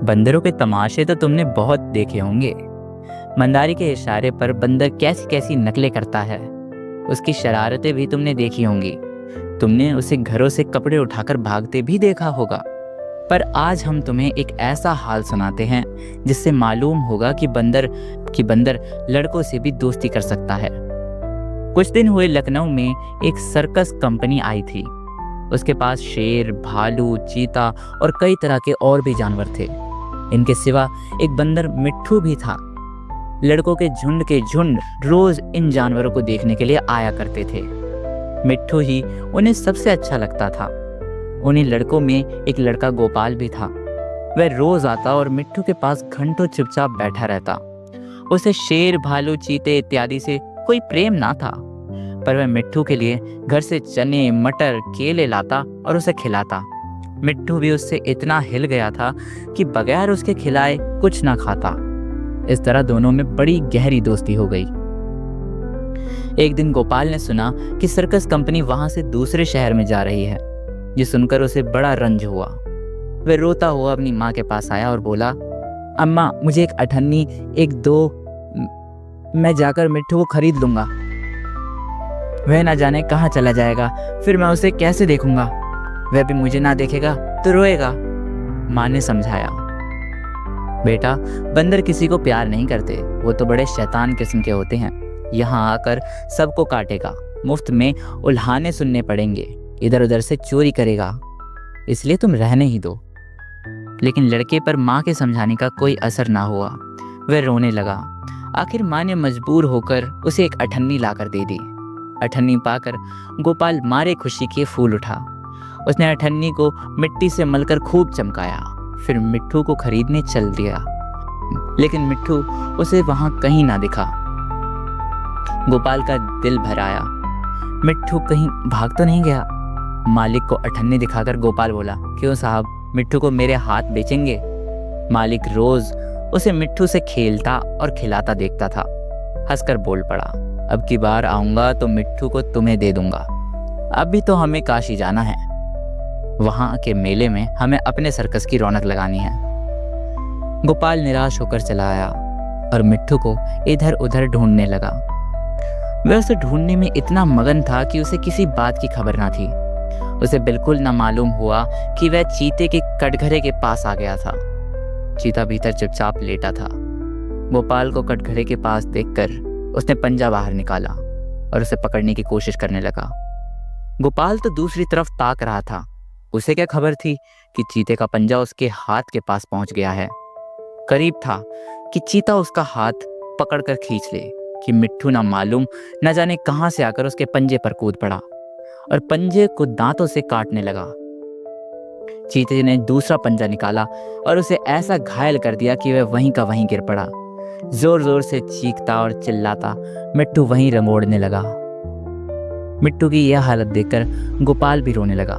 बंदरों के तमाशे तो तुमने बहुत देखे होंगे। मंदारी के इशारे पर बंदर कैसी कैसी नकलें करता है, उसकी शरारतें भी तुमने देखी होंगी। तुमने उसे घरों से कपड़े उठाकर भागते भी देखा होगा। पर आज हम तुम्हें एक ऐसा हाल सुनाते हैं जिससे मालूम होगा कि बंदर लड़कों से भी दोस्ती कर सकता है। कुछ दिन हुए लखनऊ में एक सर्कस कंपनी आई थी। उसके पास शेर, भालू, चीता और कई तरह के और भी जानवर थे। इनके सिवा एक बंदर मिट्ठू भी था। लड़कों के झुंड रोज इन जानवरों को देखने के लिए आया करते थे। मिट्ठू ही उन्हें सबसे अच्छा लगता था। उन्हीं लड़कों में एक लड़का गोपाल भी था। वह रोज आता और मिट्ठू के पास घंटों चुपचाप बैठा रहता। उसे शेर, भालू, चीते इत्यादि से कोई प्रेम ना था, पर वह मिट्ठू के लिए घर से चने, मटर, केले लाता और उसे खिलाता। मिट्ठू भी उससे इतना हिल गया था कि बगैर उसके खिलाए कुछ ना खाता। इस तरह दोनों में बड़ी गहरी दोस्ती हो गई। एक दिन गोपाल ने सुना कि सर्कस कंपनी वहां से दूसरे शहर में जा रही है। ये सुनकर उसे बड़ा रंज हुआ। वह रोता हुआ अपनी माँ के पास आया और बोला, अम्मा, मुझे एक अठन्नी, एक दो, मैं जाकर मिट्ठू को खरीद लूंगा। वह ना जाने कहाँ चला जाएगा, फिर मैं उसे कैसे देखूंगा? वह भी मुझे ना देखेगा तो रोएगा। माँ ने समझाया, बेटा, बंदर किसी को प्यार नहीं करते, वो तो बड़े शैतान किस्म के होते हैं। यहाँ आकर सबको काटेगा, मुफ्त में उल्हाने सुनने पड़ेंगे, इधर उधर से चोरी करेगा, इसलिए तुम रहने ही दो। लेकिन लड़के पर माँ के समझाने का कोई असर ना हुआ। वह रोने लगा। आखिर माँ ने मजबूर होकर उसे एक अठन्नी लाकर दे दी। अठन्नी पाकर गोपाल मारे खुशी के फूल उठा। उसने अठन्नी को मिट्टी से मलकर खूब चमकाया, फिर मिट्ठू को खरीदने चल दिया। लेकिन मिट्ठू उसे वहां कहीं ना दिखा। गोपाल का दिल भर आया। मिट्ठू कहीं भाग तो नहीं गया? मालिक को अठन्नी दिखाकर गोपाल बोला, क्यों साहब, मिट्ठू को मेरे हाथ बेचेंगे? मालिक रोज उसे मिट्ठू से खेलता और खिलाता देखता था। हंसकर बोल पड़ा, अब की बार आऊंगा तो मिट्ठू को तुम्हें दे दूंगा। अब भी तो हमें काशी जाना है, वहां के मेले में हमें अपने सर्कस की रौनक लगानी है। गोपाल निराश होकर चला आया और मिट्ठू को इधर उधर ढूंढने लगा। वह उसे ढूंढने में इतना मगन था कि उसे किसी बात की खबर ना थी। उसे बिल्कुल ना मालूम हुआ कि वह चीते के कटघरे के पास आ गया था। चीता भीतर चुपचाप लेटा था। गोपाल को कटघरे के पास देखकर उसने पंजा बाहर निकाला और उसे पकड़ने की कोशिश करने लगा। गोपाल तो दूसरी तरफ ताक रहा था। उसे क्या खबर थी कि चीते का पंजा उसके हाथ के पास पहुंच गया है। करीब था कि चीता उसका हाथ पकड़कर खींच ले कि मिट्ठू ना मालूम न जाने कहां से आकर उसके पंजे पर कूद पड़ा और पंजे को दांतों से काटने लगा। चीते ने दूसरा पंजा निकाला और उसे ऐसा घायल कर दिया कि वह वहीं का वहीं गिर पड़ा। जोर जोर से चीखता और चिल्लाता मिट्ठू वहीं रंगोड़ने लगा। मिट्ठू की यह हालत देखकर गोपाल भी रोने लगा।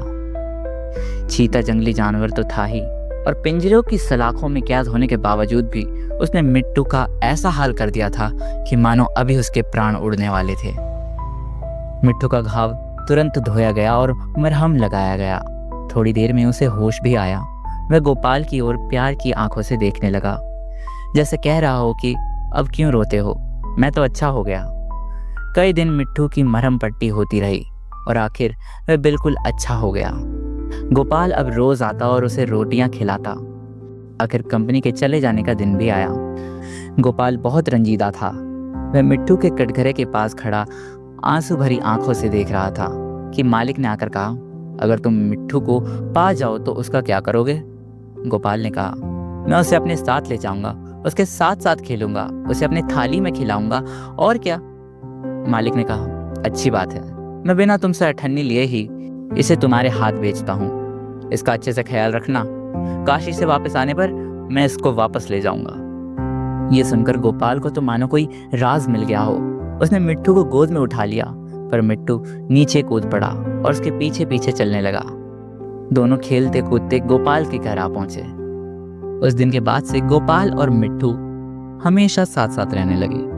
चीता जंगली जानवर तो था ही, और पिंजरों की सलाखों में कैद होने के बावजूद भी उसने मिट्ठू का ऐसा हाल कर दिया था कि मानो अभी उसके प्राण उड़ने वाले थे। मिट्ठू का घाव तुरंत धोया गया और मरहम लगाया गया। थोड़ी देर में उसे होश भी आया। वह गोपाल की ओर प्यार की आंखों से देखने लगा, जैसे कह रहा हो कि अब क्यों रोते हो, मैं तो अच्छा हो गया। कई दिन मिट्ठू की मरहम पट्टी होती रही और आखिर वह बिल्कुल अच्छा हो गया। गोपाल अब रोज आता और उसे रोटियां खिलाता। आखिर कंपनी के चले जाने का दिन भी आया। गोपाल बहुत रंजीदा था। वह मिट्ठू के कटघरे के पास खड़ा आंसू भरी आंखों से देख रहा था कि मालिक ने आकर कहा, अगर तुम मिट्ठू को पा जाओ तो उसका क्या करोगे? गोपाल ने कहा, मैं उसे अपने साथ ले जाऊंगा, उसके साथ साथ खेलूंगा, उसे अपनी थाली में खिलाऊंगा, और क्या? मालिक ने कहा, अच्छी बात है, मैं बिना तुमसे अठन्नी लिए ही इसे तुम्हारे हाथ बेचता हूँ। इसका अच्छे से ख्याल रखना, काशी से वापस आने पर मैं इसको वापस ले जाऊंगा। ये सुनकर गोपाल को तो मानो कोई राज मिल गया हो। उसने मिट्ठू को गोद में उठा लिया, पर मिट्ठू नीचे कूद पड़ा और उसके पीछे पीछे चलने लगा। दोनों खेलते कूदते गोपाल के घर आ पहुंचे। उस दिन के बाद से गोपाल और मिट्ठू हमेशा साथ साथ रहने लगे।